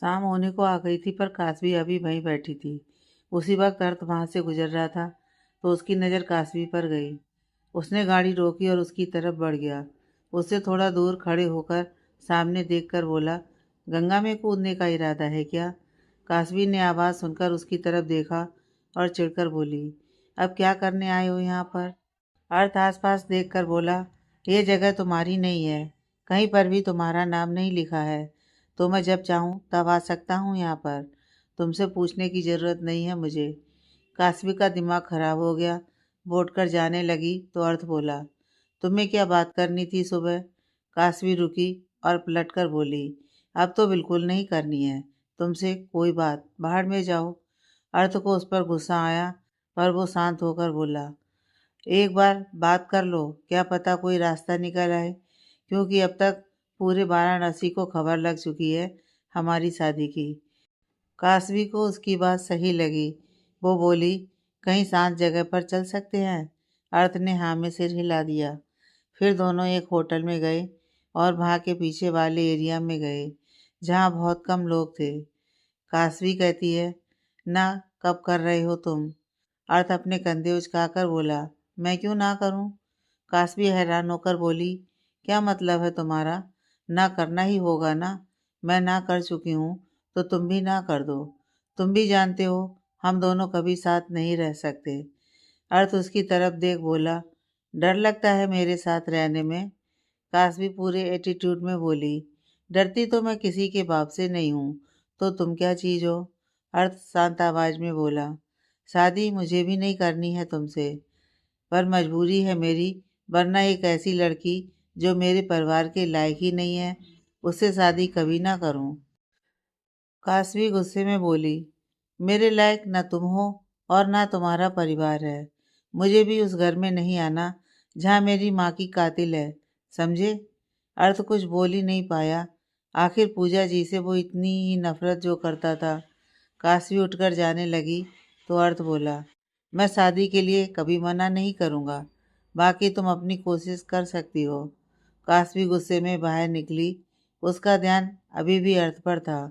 शाम होने को आ गई थी पर कासवी अभी वहीं बैठी थी। उसी वक्त अर्थ वहां से गुजर रहा था तो उसकी नज़र कासवी पर गई। उसने गाड़ी रोकी और उसकी तरफ बढ़ गया। उससे थोड़ा दूर खड़े होकर सामने देखकर बोला, गंगा में कूदने का इरादा है क्या? कासवी ने आवाज़ सुनकर उसकी तरफ देखा और चिढ़कर बोली, अब क्या करने आए हो यहाँ पर? अर्थ आसपास देखकर बोला, ये जगह तुम्हारी नहीं है। कहीं पर भी तुम्हारा नाम नहीं लिखा है। तो मैं जब चाहूँ तब आ सकता हूँ यहाँ पर। तुमसे पूछने की ज़रूरत नहीं है मुझे। कासवी का दिमाग खराब हो गया। वो उठकर जाने लगी तो अर्थ बोला, तुम्हें क्या बात करनी थी सुबह? कासवी रुकी और पलटकर बोली, अब तो बिल्कुल नहीं करनी है तुमसे कोई बात, बाहर में जाओ। अर्थ को उस पर गुस्सा आया पर वो शांत होकर बोला, एक बार बात कर लो, क्या पता कोई रास्ता निकल आए, क्योंकि अब तक पूरे वाराणसी को खबर लग चुकी है हमारी शादी की। कासवी को उसकी बात सही लगी। वो बोली, कहीं शांत जगह पर चल सकते हैं? अर्थ ने हाँ में सिर हिला दिया। फिर दोनों एक होटल में गए और वहाँ के पीछे वाले एरिया में गए जहाँ बहुत कम लोग थे। कासवी कहती है, ना, कब कर रहे हो तुम? अर्थ अपने कंधे उचकाकर बोला, मैं क्यों ना करूं? कासवी हैरान होकर बोली, क्या मतलब है तुम्हारा? ना करना ही होगा ना? मैं ना कर चुकी हूँ तो तुम भी ना कर दो। तुम भी जानते हो हम दोनों कभी साथ नहीं रह सकते। अर्थ उसकी तरफ देख बोला, डर लगता है मेरे साथ रहने में? कासवी पूरे एटीट्यूड में बोली, डरती तो मैं किसी के बाप से नहीं हूँ, तो तुम क्या चीज़ हो? अर्थ शांत आवाज में बोला, शादी मुझे भी नहीं करनी है तुमसे, पर मजबूरी है मेरी, वरना एक ऐसी लड़की जो मेरे परिवार के लायक ही नहीं है, उससे शादी कभी ना करूं। कासवी गुस्से में बोली, मेरे लायक न तुम हो और ना तुम्हारा परिवार है। मुझे भी उस घर में नहीं आना जहाँ मेरी माँ की कातिल है, समझे? अर्थ कुछ बोल ही नहीं पाया। आखिर पूजा जी से वो इतनी ही नफरत जो करता था। कासवी उठकर जाने लगी तो अर्थ बोला, मैं शादी के लिए कभी मना नहीं करूँगा, बाकी तुम अपनी कोशिश कर सकती हो। कासवी गुस्से में बाहर निकली। उसका ध्यान अभी भी अर्थ पर था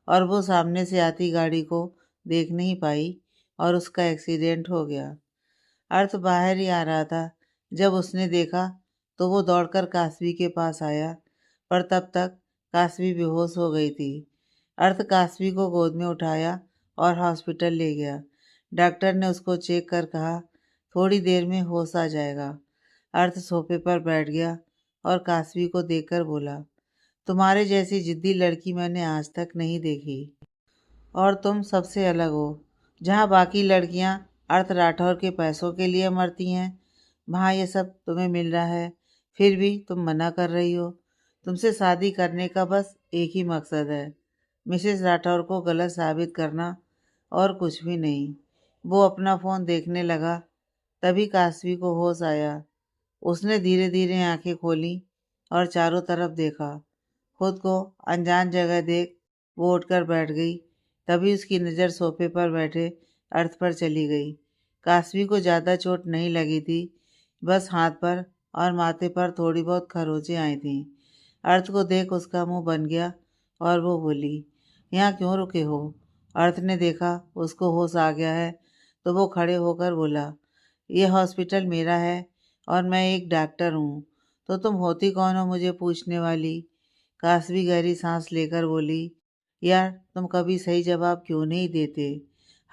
और वो सामने से आती गाड़ी को देख नहीं पाई और उसका एक्सीडेंट हो गया। अर्थ बाहर ही आ रहा था। जब उसने देखा तो वो दौड़कर कासवी के पास आया, पर तब तक कासवी बेहोश हो गई थी। अर्थ कासवी को गोद में उठाया और हॉस्पिटल ले गया। डॉक्टर ने उसको चेक कर कहा, थोड़ी देर में होश आ जाएगा। अर्थ सोफे पर बैठ गया और कासवी को देखकर बोला, तुम्हारे जैसी जिद्दी लड़की मैंने आज तक नहीं देखी और तुम सबसे अलग हो। जहाँ बाकी लड़कियाँ अर्थ राठौर के पैसों के लिए मरती हैं, वहाँ ये सब तुम्हें मिल रहा है, फिर भी तुम मना कर रही हो। तुमसे शादी करने का बस एक ही मकसद है, मिसेस राठौर को गलत साबित करना, और कुछ भी नहीं। वो अपना फ़ोन देखने लगा। तभी कासवी को होश आया। उसने धीरे धीरे आंखें खोली और चारों तरफ देखा। खुद को अनजान जगह देख वो उठकर बैठ गई। तभी उसकी नज़र सोफे पर बैठे अर्थ पर चली गई। कासवी को ज़्यादा चोट नहीं लगी थी, बस हाथ पर और माथे पर थोड़ी बहुत खरोंचें आई थीं। अर्थ को देख उसका मुंह बन गया और वो बोली, यहाँ क्यों रुके हो? अर्थ ने देखा उसको होश आ गया है तो वो खड़े होकर बोला, ये हॉस्पिटल मेरा है और मैं एक डॉक्टर हूँ, तो तुम होती कौन हो मुझे पूछने वाली? कासवी गहरी सांस लेकर बोली, यार तुम कभी सही जवाब क्यों नहीं देते?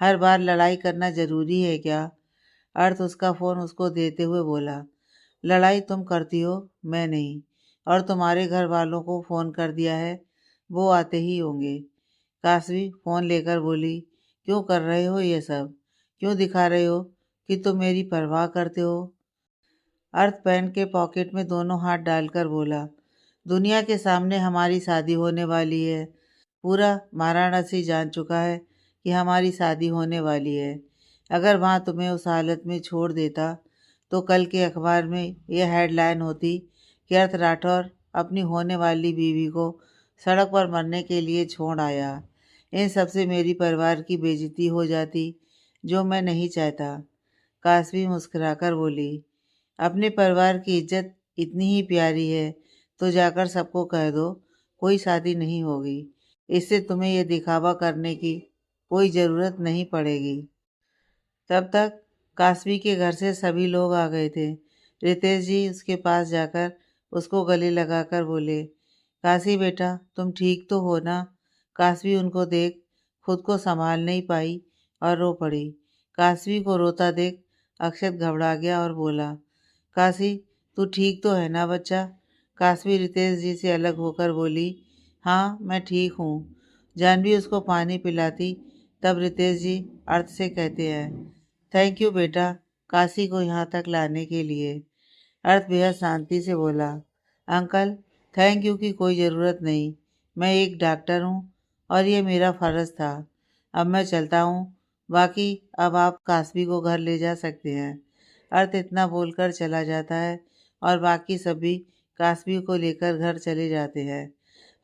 हर बार लड़ाई करना ज़रूरी है क्या? अर्थ उसका फ़ोन उसको देते हुए बोला, लड़ाई तुम करती हो, मैं नहीं। और तुम्हारे घर वालों को फ़ोन कर दिया है, वो आते ही होंगे। कासवी फ़ोन लेकर बोली, क्यों कर रहे हो ये सब? क्यों दिखा रहे हो कि तुम मेरी परवाह करते हो? अर्थ पैंट के पॉकेट में दोनों हाथ डालकर बोला, दुनिया के सामने हमारी शादी होने वाली है। पूरा वाराणसी जान चुका है कि हमारी शादी होने वाली है। अगर वहाँ तुम्हें उस हालत में छोड़ देता तो कल के अखबार में यह हेडलाइन होती कि अर्थ राठौर अपनी होने वाली बीवी को सड़क पर मरने के लिए छोड़ आया। इन सबसे मेरी परिवार की बेइज्जती हो जाती, जो मैं नहीं चाहता। कासवी मुस्कुराकर बोली, अपने परिवार की इज्जत इतनी ही प्यारी है तो जाकर सबको कह दो कोई शादी नहीं होगी। इससे तुम्हें ये दिखावा करने की कोई ज़रूरत नहीं पड़ेगी। तब तक कासवी के घर से सभी लोग आ गए थे। रितेश जी उसके पास जाकर उसको गले लगाकर बोले, काशी बेटा तुम ठीक तो हो ना? कासवी उनको देख खुद को संभाल नहीं पाई और रो पड़ी। कासवी को रोता देख अक्षत घबरा गया और बोला, काशी तू ठीक तो है ना बच्चा? कासवी रितेश जी से अलग होकर बोली, हाँ मैं ठीक हूँ। जानवी उसको पानी पिलाती तब रितेश जी अर्थ से कहते हैं, थैंक यू बेटा काशी को यहाँ तक लाने के लिए। अर्थ बेहद शांति से बोला, अंकल थैंक यू की कोई ज़रूरत नहीं, मैं एक डॉक्टर हूँ और ये मेरा फ़र्ज़ था। अब मैं चलता हूँ, बाकी अब आप कासवी को घर ले जा सकते हैं। अर्थ इतना बोलकर चला जाता है और बाकी सभी कासवी को लेकर घर चले जाते हैं।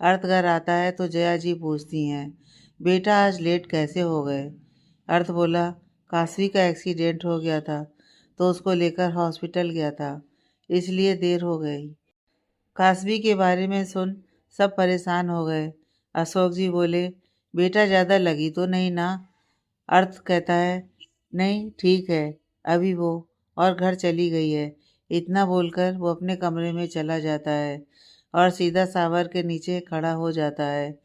अर्थ घर आता है तो जया जी पूछती हैं, बेटा आज लेट कैसे हो गए? अर्थ बोला, कासवी का एक्सीडेंट हो गया था तो उसको लेकर हॉस्पिटल गया था, इसलिए देर हो गई। कासवी के बारे में सुन सब परेशान हो गए। अशोक जी बोले, बेटा ज़्यादा लगी तो नहीं ना? अर्थ कहता है, नहीं ठीक है, अभी वो और घर चली गई है। इतना बोलकर वो अपने कमरे में चला जाता है और सीधा सावर के नीचे खड़ा हो जाता है।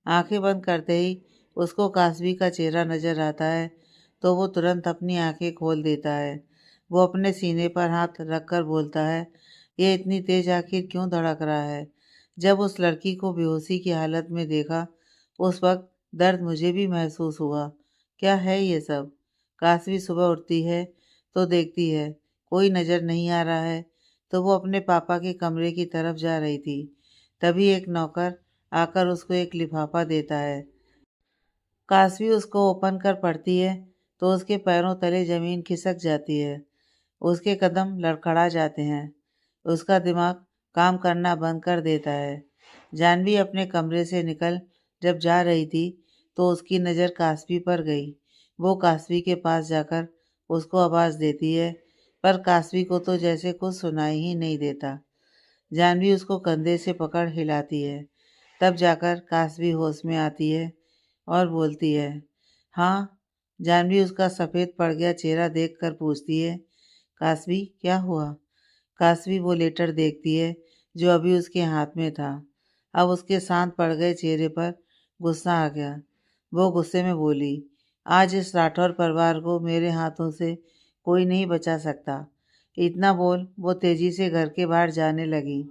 आंखें बंद करते ही उसको कासवी का चेहरा नजर आता है तो वो तुरंत अपनी आंखें खोल देता है। वो अपने सीने पर हाथ रखकर बोलता है, ये इतनी तेज आखिर क्यों धड़क रहा है? जब उस लड़की को बेहोशी की हालत में देखा उस वक्त दर्द मुझे भी महसूस हुआ। क्या है ये सब? कासवी सुबह उठती है तो देखती है कोई नज़र नहीं आ रहा है तो वो अपने पापा के कमरे की तरफ जा रही थी। तभी एक नौकर आकर उसको एक लिफाफा देता है। कासवी उसको ओपन कर पड़ती है तो उसके पैरों तले ज़मीन खिसक जाती है। उसके कदम लड़खड़ा जाते हैं। उसका दिमाग काम करना बंद कर देता है। जानवी अपने कमरे से निकल जब जा रही थी तो उसकी नज़र कासवी पर गई। वो कासवी के पास जाकर उसको आवाज़ देती है पर कासवी को तो जैसे कुछ सुनाई ही नहीं देता। जानवी उसको कंधे से पकड़ हिलाती है। तब जाकर कासवी होश में आती है और बोलती है, हाँ। जानवी उसका सफ़ेद पड़ गया चेहरा देखकर पूछती है, कासवी क्या हुआ? कासवी वो लेटर देखती है जो अभी उसके हाथ में था। अब उसके शांत पड़ गए चेहरे पर गुस्सा आ गया। वो गुस्से में बोली, आज इस राठौर परिवार को मेरे हाथों से कोई नहीं बचा सकता। इतना बोल वो तेजी से घर के बाहर जाने लगी।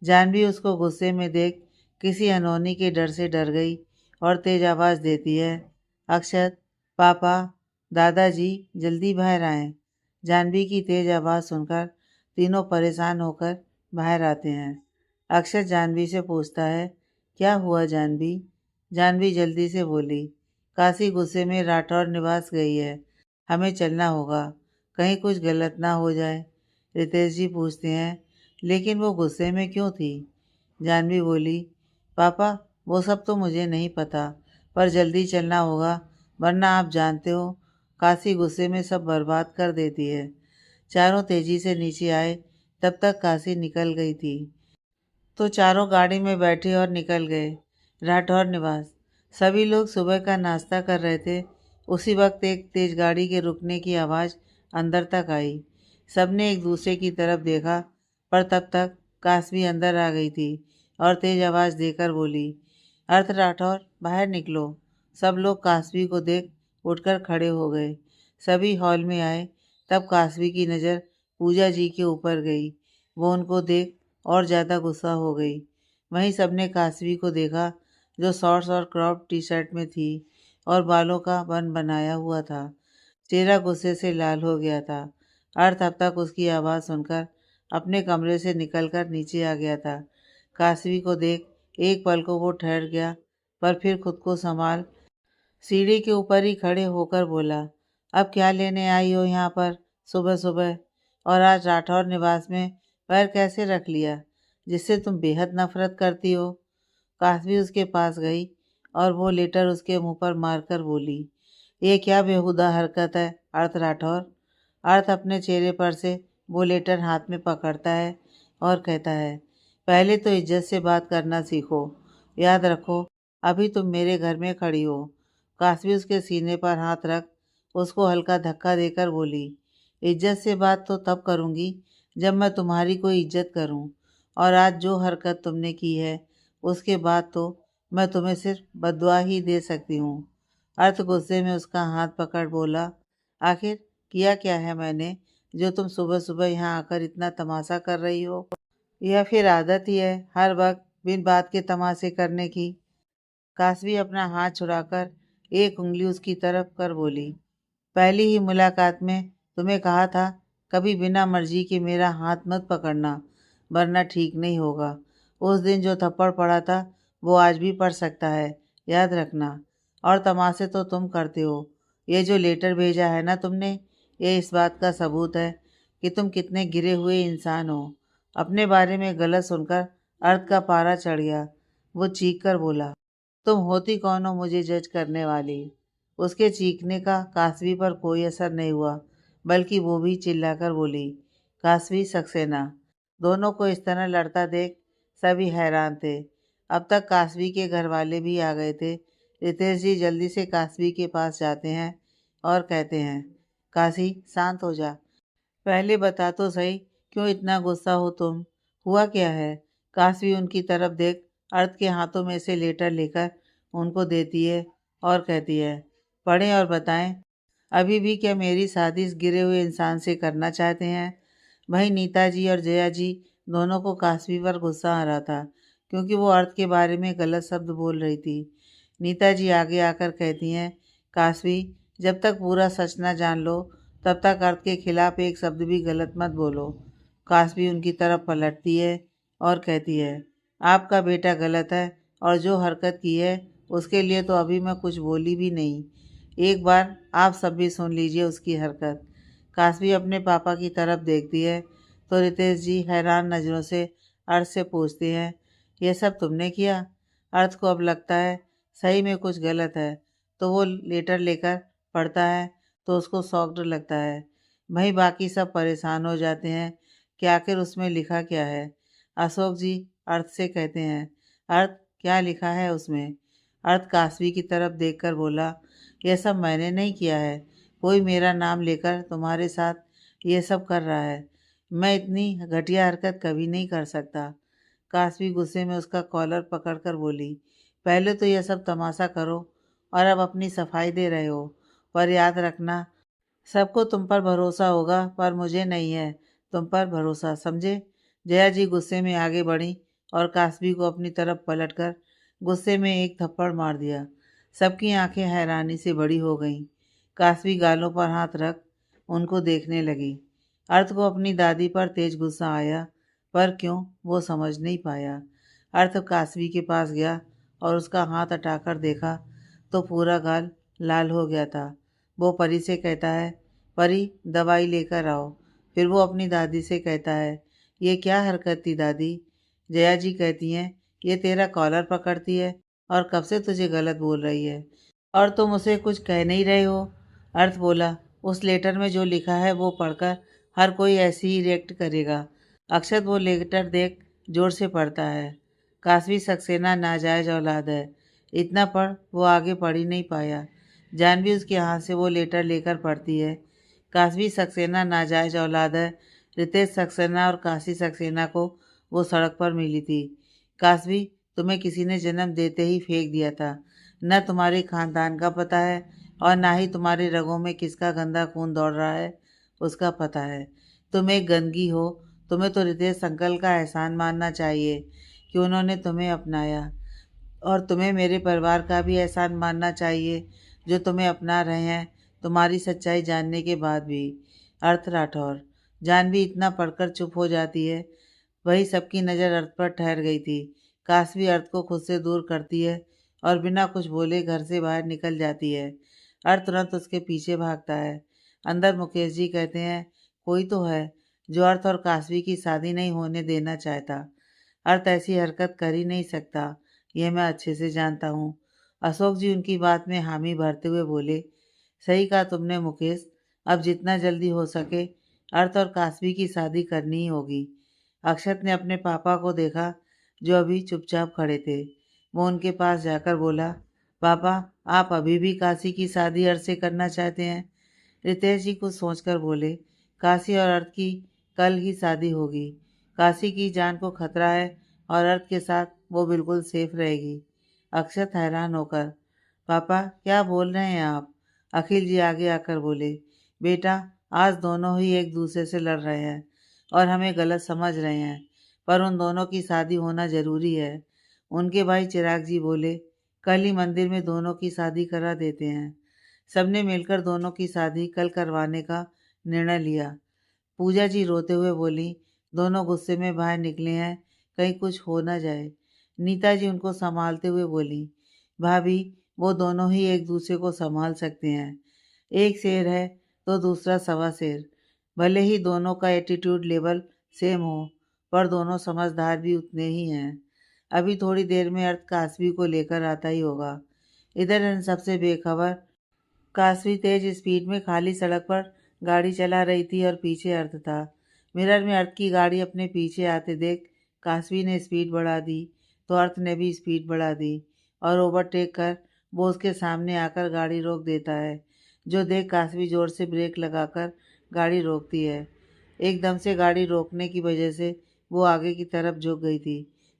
जानवी उसको गुस्से में देख किसी अनहोनी के डर से डर गई और तेज आवाज़ देती है, अक्षत, पापा, दादाजी जल्दी बाहर आएं। जानवी की तेज आवाज़ सुनकर तीनों परेशान होकर बाहर आते हैं। अक्षत जानवी से पूछता है, क्या हुआ जानवी? जानवी जल्दी से बोली, काशी गुस्से में राठौर निवास गई है, हमें चलना होगा, कहीं कुछ गलत ना हो जाए। रितेश जी पूछते हैं, लेकिन वो गुस्से में क्यों थी? जानवी बोली, पापा वो सब तो मुझे नहीं पता, पर जल्दी चलना होगा वरना आप जानते हो काशी गुस्से में सब बर्बाद कर देती है। चारों तेजी से नीचे आए तब तक काशी निकल गई थी तो चारों गाड़ी में बैठे और निकल गए राठौर निवास। सभी लोग सुबह का नाश्ता कर रहे थे। उसी वक्त एक तेज गाड़ी के रुकने की आवाज़ अंदर तक आई। सबने एक दूसरे की तरफ देखा पर तब तक कासवी अंदर आ गई थी और तेज आवाज़ देकर बोली, अर्थ राठौर बाहर निकलो। सब लोग कासवी को देख उठकर खड़े हो गए। सभी हॉल में आए तब कासवी की नज़र पूजा जी के ऊपर गई। वो उनको देख और ज़्यादा गुस्सा हो गई। वहीं सबने कासवी को देखा जो शॉर्ट्स और क्रॉप टी शर्ट में थी और बालों का बन बनाया हुआ था। चेहरा गुस्से से लाल हो गया था। अर्थ अब तक उसकी आवाज़ सुनकर अपने कमरे से निकलकर नीचे आ गया था। कासवी को देख एक पल को वो ठहर गया पर फिर खुद को संभाल सीढ़ी के ऊपर ही खड़े होकर बोला, अब क्या लेने आई हो यहाँ पर सुबह सुबह? और आज राठौर निवास में पैर कैसे रख लिया जिससे तुम बेहद नफरत करती हो? कासवी उसके पास गई और वो लेटर उसके मुंह पर मारकर बोली, ये क्या बेहुदा हरकत है अर्थ राठौर? अर्थ अपने चेहरे पर से वो लेटर हाथ में पकड़ता है और कहता है, पहले तो इज्जत से बात करना सीखो। याद रखो अभी तुम मेरे घर में खड़ी हो। कासवी उसके सीने पर हाथ रख उसको हल्का धक्का देकर बोली, इज्जत से बात तो तब करूँगी जब मैं तुम्हारी कोई इज्जत करूँ, और आज जो हरकत तुमने की है उसके बाद तो मैं तुम्हें सिर्फ बददुआ ही दे सकती हूँ। अर्थ गुस्से में उसका हाथ पकड़ बोला, आखिर किया क्या है मैंने जो तुम सुबह सुबह यहाँ आकर इतना तमाशा कर रही हो? या फिर आदत ही है हर वक्त बिन बात के तमाशे करने की? कासवी अपना हाथ छुड़ाकर एक उंगली उसकी तरफ कर बोली, पहली ही मुलाकात में तुम्हें कहा था कभी बिना मर्जी के मेरा हाथ मत पकड़ना, वरना ठीक नहीं होगा। उस दिन जो थप्पड़ पड़ा था वो आज भी पड़ सकता है, याद रखना। और तमाशे तो तुम करते हो। ये जो लेटर भेजा है ना तुमने, ये इस बात का सबूत है कि तुम कितने गिरे हुए इंसान हो। अपने बारे में गलत सुनकर अर्थ का पारा चढ़ गया। वो चीख कर बोला, तुम होती कौन हो मुझे जज करने वाली? उसके चीखने का कासवी पर कोई असर नहीं हुआ, बल्कि वो भी चिल्लाकर बोली, कासवी सक्सेना। दोनों को इस तरह लड़ता देख सभी हैरान थे। अब तक कासवी के घर वाले भी आ गए थे। रितेश जी जल्दी से कासवी के पास जाते हैं और कहते हैं, काशी शांत हो जा, पहले बता तो सही क्यों इतना गुस्सा हो तुम? हुआ क्या है? कासवी उनकी तरफ देख अर्थ के हाथों में से लेटर लेकर उनको देती है और कहती है, पढ़ें और बताएं। अभी भी क्या मेरी शादी इस गिरे हुए इंसान से करना चाहते हैं? वहीं नीता जी और जया जी दोनों को कासवी पर गुस्सा आ रहा था, क्योंकि वो अर्थ के बारे में गलत शब्द बोल रही थी। नीता जी आगे आकर कहती हैं, कासवी, जब तक पूरा सच ना जान लो तब तक अर्थ के खिलाफ एक शब्द भी गलत मत बोलो। कासवी उनकी तरफ पलटती है और कहती है, आपका बेटा गलत है और जो हरकत की है उसके लिए तो अभी मैं कुछ बोली भी नहीं। एक बार आप सब भी सुन लीजिए उसकी हरकत। कासवी अपने पापा की तरफ देखती है तो रितेश जी हैरान नज़रों से अर्थ से पूछते हैं, ये सब तुमने किया? अर्थ को अब लगता है सही में कुछ गलत है, तो वो लेटर लेकर पढ़ता है तो उसको शॉक्ड लगता है। वहीं बाकी सब परेशान हो जाते हैं कि आखिर उसमें लिखा क्या है। अशोक जी अर्थ से कहते हैं, अर्थ क्या लिखा है उसमें? अर्थ कासवी की तरफ देखकर बोला, यह सब मैंने नहीं किया है। कोई मेरा नाम लेकर तुम्हारे साथ ये सब कर रहा है। मैं इतनी घटिया हरकत कभी नहीं कर सकता। कासवी गुस्से में उसका कॉलर पकड़कर बोली, पहले तो यह सब तमाशा करो और अब अपनी सफाई दे रहे हो, पर याद रखना सबको तुम पर भरोसा होगा पर मुझे नहीं है तुम पर भरोसा, समझे? जया जी गुस्से में आगे बढ़ी और कासवी को अपनी तरफ पलटकर गुस्से में एक थप्पड़ मार दिया। सबकी आंखें हैरानी से बड़ी हो गईं। कासवी गालों पर हाथ रख उनको देखने लगी। अर्थ को अपनी दादी पर तेज गुस्सा आया, पर क्यों वो समझ नहीं पाया। अर्थ कासवी के पास गया और उसका हाथ हटाकर देखा तो पूरा गाल लाल हो गया था। वो परी से कहता है, परी दवाई लेकर आओ। फिर वो अपनी दादी से कहता है, ये क्या हरकत थी दादी? जया जी कहती हैं, ये तेरा कॉलर पकड़ती है और कब से तुझे गलत बोल रही है, और तुम उसे कुछ कह नहीं रहे हो। अर्थ बोला, उस लेटर में जो लिखा है वो पढ़कर हर कोई ऐसे ही रिएक्ट करेगा। अक्षत वो लेटर देख जोर से पढ़ता है, कासवी सक्सेना नाजायज औलाद है। इतना पढ़ वो आगे पढ़ ही नहीं पाया। जानवी उसके हाथ से वो लेटर लेकर पढ़ती है, कासवी सक्सेना नाजायज औलाद है। रितेश सक्सेना और काशी सक्सेना को वो सड़क पर मिली थी। कासवी, तुम्हें किसी ने जन्म देते ही फेंक दिया था। न तुम्हारे खानदान का पता है और ना ही तुम्हारे रगों में किसका गंदा खून दौड़ रहा है उसका पता है। तुम एक गंदगी हो। तुम्हें तो रितेश अंकल का एहसान मानना चाहिए कि उन्होंने तुम्हें अपनाया, और तुम्हें मेरे परिवार का भी एहसान मानना चाहिए जो तुम्हें अपना रहे हैं तुम्हारी सच्चाई जानने के बाद भी। अर्थ राठौर। जानवी इतना पढ़कर चुप हो जाती है। वही सबकी नज़र अर्थ पर ठहर गई थी। कासवी अर्थ को खुद से दूर करती है और बिना कुछ बोले घर से बाहर निकल जाती है। अर्थ तुरंत उसके पीछे भागता है। अंदर मुकेश जी कहते हैं, कोई तो है जो अर्थ और कासवी की शादी नहीं होने देना चाहता। अर्थ ऐसी हरकत कर ही नहीं सकता, यह मैं अच्छे से जानता हूँ। अशोक जी उनकी बात में हामी भरते हुए बोले, सही कहा तुमने मुकेश, अब जितना जल्दी हो सके अर्थ और कासवी की शादी करनी ही होगी। अक्षत ने अपने पापा को देखा जो अभी चुपचाप खड़े थे। वो उनके पास जाकर बोला, पापा, आप अभी भी काशी की शादी अर्थ से करना चाहते हैं? रितेश जी कुछ सोचकर बोले, काशी और अर्थ की कल ही शादी होगी। काशी की जान को खतरा है और अर्थ के साथ वो बिल्कुल सेफ रहेगी। अक्षत हैरान होकर, पापा क्या बोल रहे हैं आप? अखिल जी आगे आकर बोले, बेटा, आज दोनों ही एक दूसरे से लड़ रहे हैं और हमें गलत समझ रहे हैं, पर उन दोनों की शादी होना जरूरी है। उनके भाई चिराग जी बोले, कल ही मंदिर में दोनों की शादी करा देते हैं। सबने मिलकर दोनों की शादी कल करवाने का निर्णय लिया। पूजा जी रोते हुए बोली, दोनों गुस्से में बाहर निकले हैं, कहीं कुछ हो ना जाए। नीता जी उनको संभालते हुए बोली, भाभी, वो दोनों ही एक दूसरे को संभाल सकते हैं। एक शेर है तो दूसरा सवा शेर। भले ही दोनों का एटीट्यूड लेवल सेम हो, पर दोनों समझदार भी उतने ही हैं। अभी थोड़ी देर में अर्थ कासवी को लेकर आता ही होगा। इधर इन सबसे बेखबर कासवी तेज स्पीड में खाली सड़क पर गाड़ी चला रही थी और पीछे अर्थ था। मिरर में अर्थ की गाड़ी अपने पीछे आते देख कासवी ने स्पीड बढ़ा दी, तो अर्थ ने भी स्पीड बढ़ा दी और ओवरटेक कर वो उसके सामने आकर गाड़ी रोक देता है। जो देख कासवी जोर से ब्रेक लगाकर गाड़ी रोकती है। एकदम से गाड़ी रोकने की वजह से वो आगे की तरफ झुक गई थी।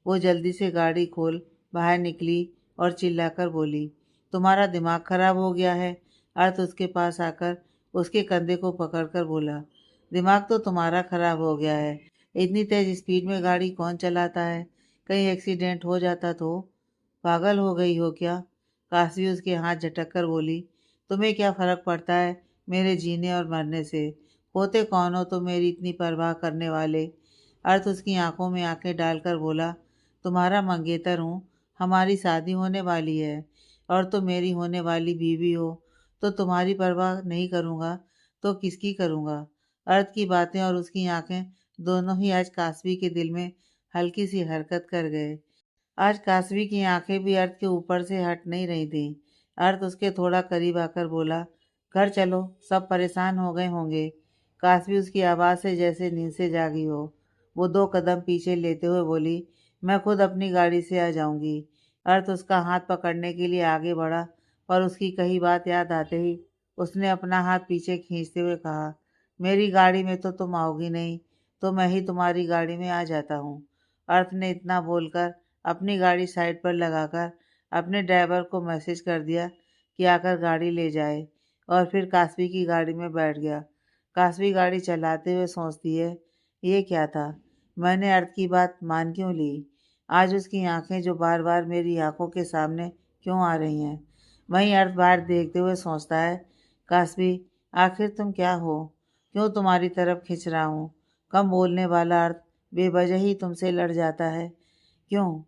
वो जल्दी से गाड़ी खोल बाहर निकली और चिल्लाकर बोली, तुम्हारा दिमाग खराब हो गया है? अर्थ उसके पास आकर उसके कंधे को पकड़कर बोला, दिमाग तो तुम्हारा खराब हो गया है। इतनी तेज स्पीड में गाड़ी कौन चलाता है? कहीं एक्सीडेंट हो जाता तो? पागल हो गई हो क्या? काशी उसके हाथ झटक कर बोली, तुम्हें क्या फ़र्क पड़ता है मेरे जीने और मरने से? होते कौन हो तुम मेरी इतनी परवाह करने वाले? अर्थ उसकी आंखों में आंखें डालकर बोला, तुम्हारा मंगेतर हूँ, हमारी शादी होने वाली है और तुम मेरी होने वाली बीवी हो, तो तुम्हारी परवाह नहीं करूँगा तो किसकी करूँगा? अर्थ की बातें और उसकी आंखें दोनों ही आज कासवी के दिल में हल्की सी हरकत कर गए। आज कासवी की आंखें भी अर्थ के ऊपर से हट नहीं रही थीं। अर्थ उसके थोड़ा करीब आकर बोला, घर चलो, सब परेशान हो गए होंगे। कासवी उसकी आवाज़ से जैसे नींद से जागी हो। वो 2 कदम पीछे लेते हुए बोली, मैं खुद अपनी गाड़ी से आ जाऊंगी। अर्थ उसका हाथ पकड़ने के लिए आगे बढ़ा, पर उसकी कही बात याद आते ही उसने अपना हाथ पीछे खींचते हुए कहा, मेरी गाड़ी में तो तुम आओगी नहीं, तो मैं ही तुम्हारी गाड़ी में आ जाता हूँ। अर्थ ने इतना बोलकर अपनी गाड़ी साइड पर लगाकर अपने ड्राइवर को मैसेज कर दिया कि आकर गाड़ी ले जाए और फिर कासवी की गाड़ी में बैठ गया। कासवी गाड़ी चलाते हुए सोचती है, ये क्या था? मैंने अर्थ की बात मान क्यों ली? आज उसकी आंखें जो बार बार मेरी आंखों के सामने क्यों आ रही हैं? वहीं अर्थ बाहर देखते हुए सोचता है, कासवी, आखिर तुम क्या हो? क्यों तुम्हारी तरफ खिंच रहा हूँ? कम बोलने वाला अर्थ बेवजह ही तुमसे लड़ जाता है, क्यों?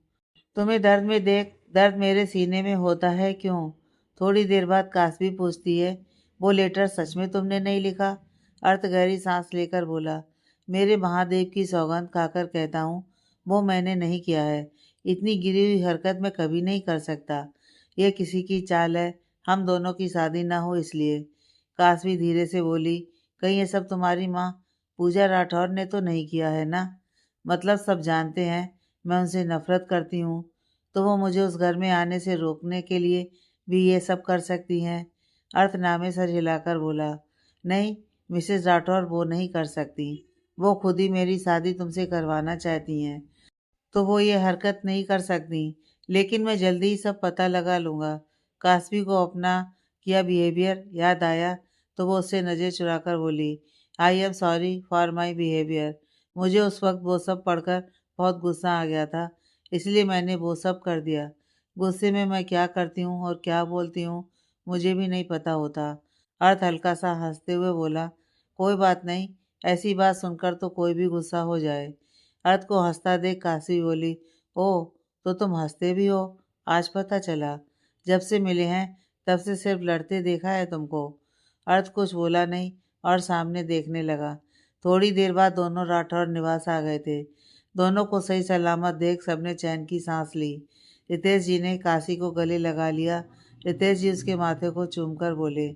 तुम्हें दर्द में देख दर्द मेरे सीने में होता है, क्यों? थोड़ी देर बाद कासवी पूछती है, वो लेटर सच में तुमने नहीं लिखा? अर्थ गहरी सांस लेकर बोला, मेरे महादेव की सौगंध खाकर कहता हूँ, वो मैंने नहीं किया है। इतनी गिरी हुई हरकत मैं कभी नहीं कर सकता। यह किसी की चाल है, हम दोनों की शादी ना हो इसलिए। कासवी धीरे से बोली, कहीं ये सब तुम्हारी माँ पूजा राठौर ने तो नहीं किया है ना? मतलब सब जानते हैं मैं उनसे नफरत करती हूँ, तो वो मुझे उस घर में आने से रोकने के लिए भी ये सब कर सकती हैं। अर्थ नामे सर हिलाकर बोला, नहीं, मिसेस राठौर वो नहीं कर सकती। वो खुद ही मेरी शादी तुमसे करवाना चाहती हैं, तो वो ये हरकत नहीं कर सकती। लेकिन मैं जल्दी ही सब पता लगा लूँगा। कासवी को अपना किया बिहेवियर याद आया, तो वो उससे नज़र चुराकर बोली, I am sorry for my behaviour. मुझे उस वक्त वो सब पढ़कर बहुत गुस्सा आ गया था, इसलिए मैंने वो सब कर दिया। गुस्से में मैं क्या करती हूँ और क्या बोलती हूँ मुझे भी नहीं पता होता। अर्थ हल्का सा हंसते हुए बोला, कोई बात नहीं, ऐसी बात सुनकर तो कोई भी गुस्सा हो जाए। अर्थ को हंसता देख काशी बोली, ओह, तो तुम हंसते भी हो? आज पता चला। जब से मिले हैं तब से सिर्फ लड़ते देखा है तुमको। अर्थ कुछ बोला नहीं और सामने देखने लगा। थोड़ी देर बाद दोनों राठौर निवास आ गए थे। दोनों को सही सलामत देख सबने चैन की सांस ली। रितेश जी ने काशी को गले लगा लिया। रितेश जी उसके माथे को चूमकर बोले,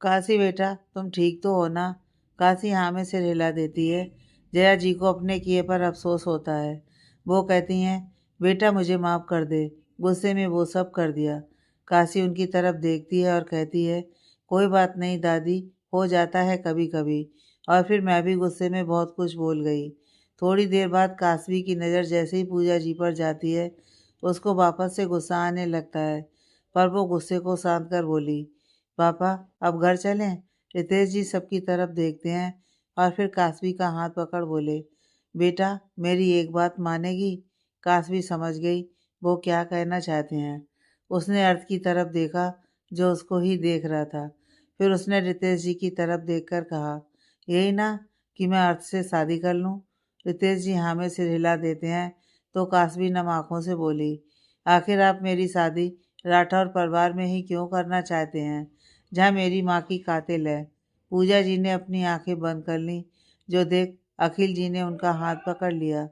काशी बेटा, तुम ठीक तो हो ना? काशी हाँ में सिर हिला देती है। जया जी को अपने किए पर अफसोस होता है। वो कहती हैं, बेटा मुझे माफ़ कर दे, गुस्से में वो सब कर दिया। काशी उनकी तरफ देखती है और कहती है, कोई बात नहीं दादी, हो जाता है कभी कभी। और फिर मैं भी गुस्से में बहुत कुछ बोल गई। थोड़ी देर बाद काशवी की नज़र जैसे ही पूजा जी पर जाती है, उसको वापस से गुस्सा आने लगता है, पर वो गुस्से को शांत कर बोली, पापा अब घर चलें। रितेश जी सबकी तरफ देखते हैं और फिर काशवी का हाथ पकड़ बोले, बेटा मेरी एक बात मानेगी। काशवी समझ गई वो क्या कहना चाहते हैं। उसने अर्थ की तरफ देखा जो उसको ही देख रहा था। फिर उसने रितेश जी की तरफ देखकर कहा, यही ना कि मैं अर्थ से शादी कर लूं। रितेश जी हाँ में सिर हिला देते हैं तो काशवी नम आंखों से बोली, आखिर आप मेरी शादी राठौर परिवार में ही क्यों करना चाहते हैं, जहाँ मेरी माँ की कातिल है। पूजा जी ने अपनी आंखें बंद कर लीं, जो देख अखिल जी ने उनका हाथ पकड़ लिया।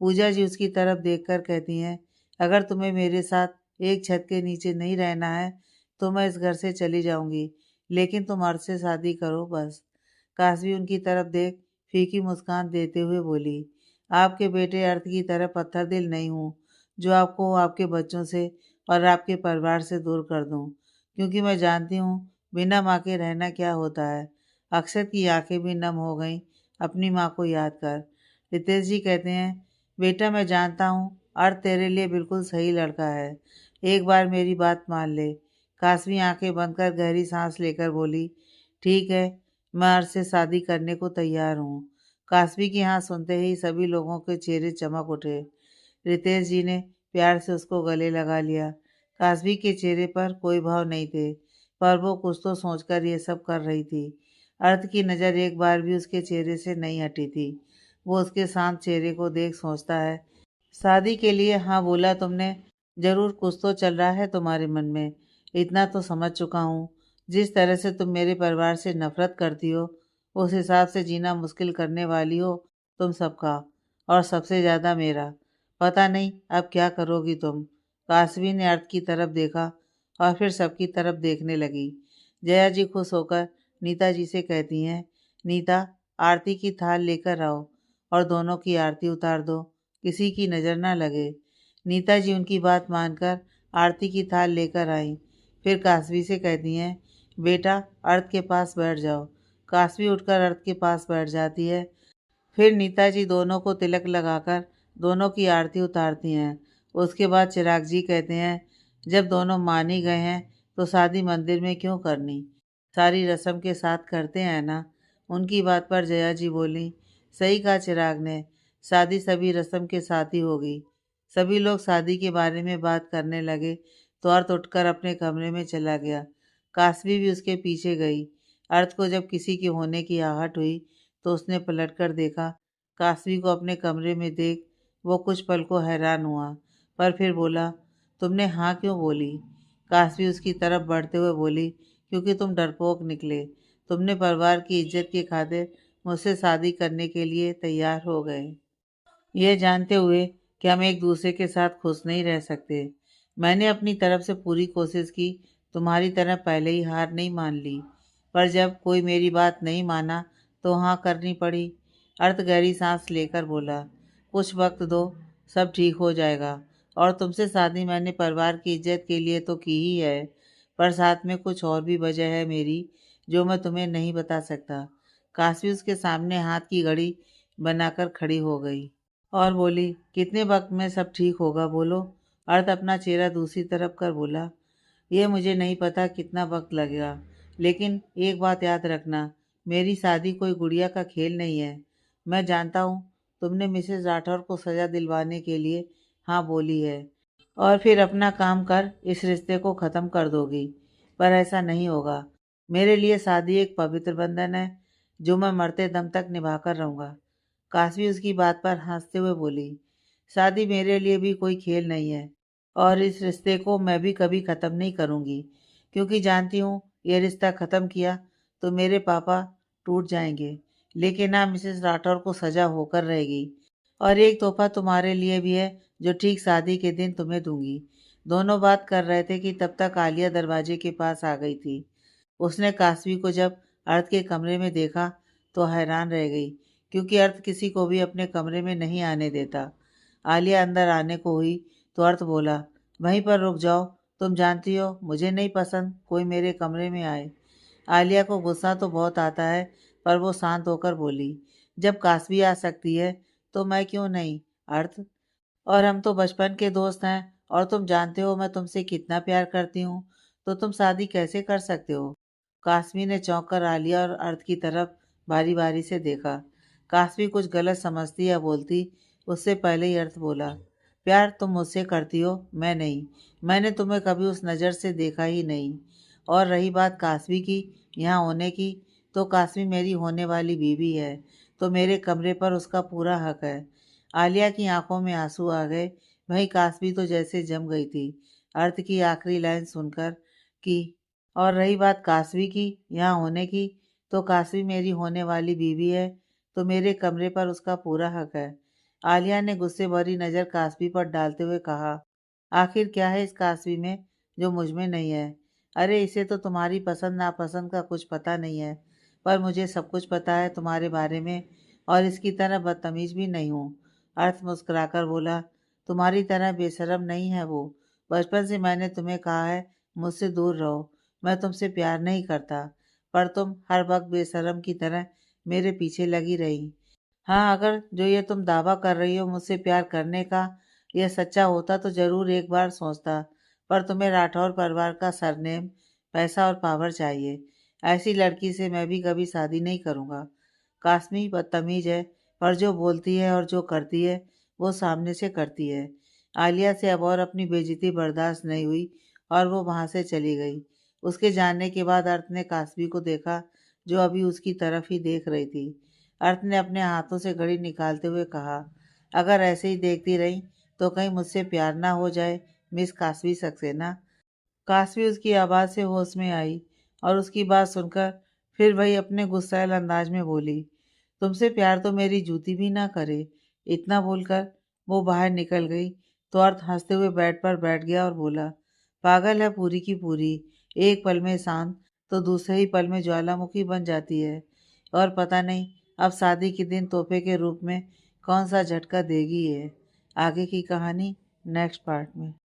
पूजा जी उसकी तरफ देखकर कहती हैं, अगर तुम्हें मेरे साथ एक छत के नीचे नहीं रहना है तो मैं इस घर से चली जाऊंगी, लेकिन तुम अर्थ से शादी करो बस। काशवी उनकी तरफ देख फीकी मुस्कान देते हुए बोली, आपके बेटे अर्थ की तरह पत्थर दिल नहीं हूँ जो आपको आपके बच्चों से और आपके परिवार से दूर कर दूँ, क्योंकि मैं जानती हूँ बिना माँ के रहना क्या होता है। अक्षत की आंखें भी नम हो गईं अपनी माँ को याद कर। रितेश जी कहते हैं, बेटा मैं जानता हूँ अर्थ तेरे लिए बिल्कुल सही लड़का है, एक बार मेरी बात मान ले। काशवी आंखें बंद कर गहरी सांस लेकर बोली, ठीक है, मैं अर्थ से शादी करने को तैयार हूँ। काशवी की हाँ सुनते ही सभी लोगों के चेहरे चमक उठे। रितेश जी ने प्यार से उसको गले लगा लिया। काशवी के चेहरे पर कोई भाव नहीं थे, पर वो कुछ तो सोचकर ये सब कर रही थी। अर्थ की नज़र एक बार भी उसके चेहरे से नहीं हटी थी। वो उसके शांत चेहरे को देख सोचता है, शादी के लिए हाँ बोला तुमने, जरूर कुछ तो चल रहा है तुम्हारे मन में। इतना तो समझ चुका हूँ, जिस तरह से तुम मेरे परिवार से नफरत करती हो, उस हिसाब से जीना मुश्किल करने वाली हो तुम सबका, और सबसे ज़्यादा मेरा। पता नहीं अब क्या करोगी तुम। काशवी ने अर्थ की तरफ देखा और फिर सबकी तरफ देखने लगी। जया जी खुश होकर नीता जी से कहती हैं, नीता आरती की थाल लेकर आओ और दोनों की आरती उतार दो, किसी की नज़र ना लगे। नीता जी उनकी बात मानकर आरती की थाल लेकर आई। फिर काशवी से कहती हैं, बेटा अर्थ के पास बैठ जाओ। काशवी उठकर अर्थ के पास बैठ जाती है। फिर नीता जी दोनों को तिलक लगाकर दोनों की आरती उतारती हैं। उसके बाद चिराग जी कहते हैं, जब दोनों मान ही गए हैं तो शादी मंदिर में क्यों करनी, सारी रस्म के साथ करते हैं ना। उनकी बात पर जया जी बोली, सही कहा चिराग ने, शादी सभी रस्म के साथ ही होगी। सभी लोग शादी के बारे में बात करने लगे तो अर्थ उठकर अपने कमरे में चला गया। काशवी भी उसके पीछे गई। अर्थ को जब किसी के होने की आहट हुई तो उसने पलटकर देखा। काशवी को अपने कमरे में देख वो कुछ पल को हैरान हुआ, पर फिर बोला, तुमने हाँ क्यों बोली। काशवी उसकी तरफ बढ़ते हुए बोली, क्योंकि तुम डरपोक निकले। तुमने परिवार की इज्जत की खातिर मुझसे शादी करने के लिए तैयार हो गए, ये जानते हुए कि हम एक दूसरे के साथ खुश नहीं रह सकते। मैंने अपनी तरफ से पूरी कोशिश की, तुम्हारी तरह पहले ही हार नहीं मान ली, पर जब कोई मेरी बात नहीं माना तो हाँ करनी पड़ी। अर्थ गहरी सांस लेकर बोला, कुछ वक्त दो, सब ठीक हो जाएगा। और तुमसे शादी मैंने परिवार की इज्जत के लिए तो की ही है, पर साथ में कुछ और भी वजह है मेरी, जो मैं तुम्हें नहीं बता सकता। काशवी उसके सामने हाथ की घड़ी बनाकर खड़ी हो गई और बोली, कितने वक्त में सब ठीक होगा बोलो। अर्थ अपना चेहरा दूसरी तरफ कर बोला, ये मुझे नहीं पता कितना वक्त लगेगा, लेकिन एक बात याद रखना, मेरी शादी कोई गुड़िया का खेल नहीं है। मैं जानता हूँ तुमने मिसेस राठौर को सज़ा दिलवाने के लिए हाँ बोली है और फिर अपना काम कर इस रिश्ते को ख़त्म कर दोगी, पर ऐसा नहीं होगा। मेरे लिए शादी एक पवित्र बंधन है जो मैं मरते दम तक निभाकर रहूँगा। काशवी उसकी बात पर हंसते हुए बोली, शादी मेरे लिए भी कोई खेल नहीं है और इस रिश्ते को मैं भी कभी ख़त्म नहीं करूँगी, क्योंकि जानती हूँ ये रिश्ता ख़त्म किया तो मेरे पापा टूट जाएंगे, लेकिन ना मिसेस राठौर को सज़ा होकर रहेगी। और एक तोहफा तुम्हारे लिए भी है जो ठीक शादी के दिन तुम्हें दूंगी। दोनों बात कर रहे थे कि तब तक आलिया दरवाजे के पास आ गई थी। उसने काशवी को जब अर्थ के कमरे में देखा तो हैरान रह गई, क्योंकि अर्थ किसी को भी अपने कमरे में नहीं आने देता। आलिया अंदर आने को हुई तो अर्थ बोला, वहीं पर रुक जाओ, तुम जानती हो मुझे नहीं पसंद कोई मेरे कमरे में आए। आलिया को गुस्सा तो बहुत आता है, पर वो शांत होकर बोली, जब कास्वी आ सकती है तो मैं क्यों नहीं। अर्थ, और हम तो बचपन के दोस्त हैं, और तुम जानते हो मैं तुमसे कितना प्यार करती हूँ, तो तुम शादी कैसे कर सकते हो। कास्मी ने चौंक कर आलिया और अर्थ की तरफ बारी बारी से देखा। कास्मी कुछ गलत समझती या बोलती उससे पहले ही अर्थ बोला, प्यार तुम मुझसे करती हो, मैं नहीं। मैंने तुम्हें कभी उस नज़र से देखा ही नहीं। और रही बात कास्मी की यहाँ होने की, तो कास्मी मेरी होने वाली बीवी है, तो मेरे कमरे पर उसका पूरा हक है। आलिया की आंखों में आंसू आ गए। वहीं कास्मी तो जैसे जम गई थी अर्थ की आखिरी लाइन सुनकर कि, और रही बात कास्मी की यहाँ होने की, तो कास्मी मेरी होने वाली बीवी है, तो मेरे कमरे पर उसका पूरा हक है। आलिया ने गुस्से भरी नज़र कास्मी पर डालते हुए कहा, आखिर क्या है इस कास्मी में जो मुझ में नहीं है। अरे इसे तो तुम्हारी पसंद नापसंद का कुछ पता नहीं है, पर मुझे सब कुछ पता है तुम्हारे बारे में, और इसकी तरह बदतमीज भी नहीं हूँ। अर्थ मुस्कुराकर बोला, तुम्हारी तरह बेशर्म नहीं है वो। बचपन से मैंने तुम्हें कहा है मुझसे दूर रहो, मैं तुमसे प्यार नहीं करता, पर तुम हर वक्त बेशर्म की तरह मेरे पीछे लगी रही। हाँ, अगर जो ये तुम दावा कर रही हो मुझसे प्यार करने का, यह सच्चा होता तो जरूर एक बार सोचता, पर तुम्हें राठौर परिवार का सरनेम, पैसा और पावर चाहिए। ऐसी लड़की से मैं भी कभी शादी नहीं करूँगा। कास्मी बदतमीज है, पर जो बोलती है और जो करती है वो सामने से करती है। आलिया से अब और अपनी बेइज्जती बर्दाश्त नहीं हुई और वो वहाँ से चली गई। उसके जाने के बाद अर्थ ने कास्मी को देखा, जो अभी उसकी तरफ ही देख रही थी। अर्थ ने अपने हाथों से घड़ी निकालते हुए कहा, अगर ऐसे ही देखती रही तो कहीं मुझसे प्यार ना हो जाए मिस कास्मी सक्सेना। कास्मी उसकी आवाज़ से होश में आई और उसकी बात सुनकर फिर वही अपने गुस्सैल अंदाज में बोली, तुमसे प्यार तो मेरी जूती भी ना करे। इतना बोलकर वो बाहर निकल गई तो अर्थ हंसते हुए बेड पर बैठ गया और बोला, पागल है पूरी की पूरी। एक पल में शांत तो दूसरे ही पल में ज्वालामुखी बन जाती है, और पता नहीं अब शादी के दिन तोहफे के रूप में कौन सा झटका देगी ये। आगे की कहानी नेक्स्ट पार्ट में।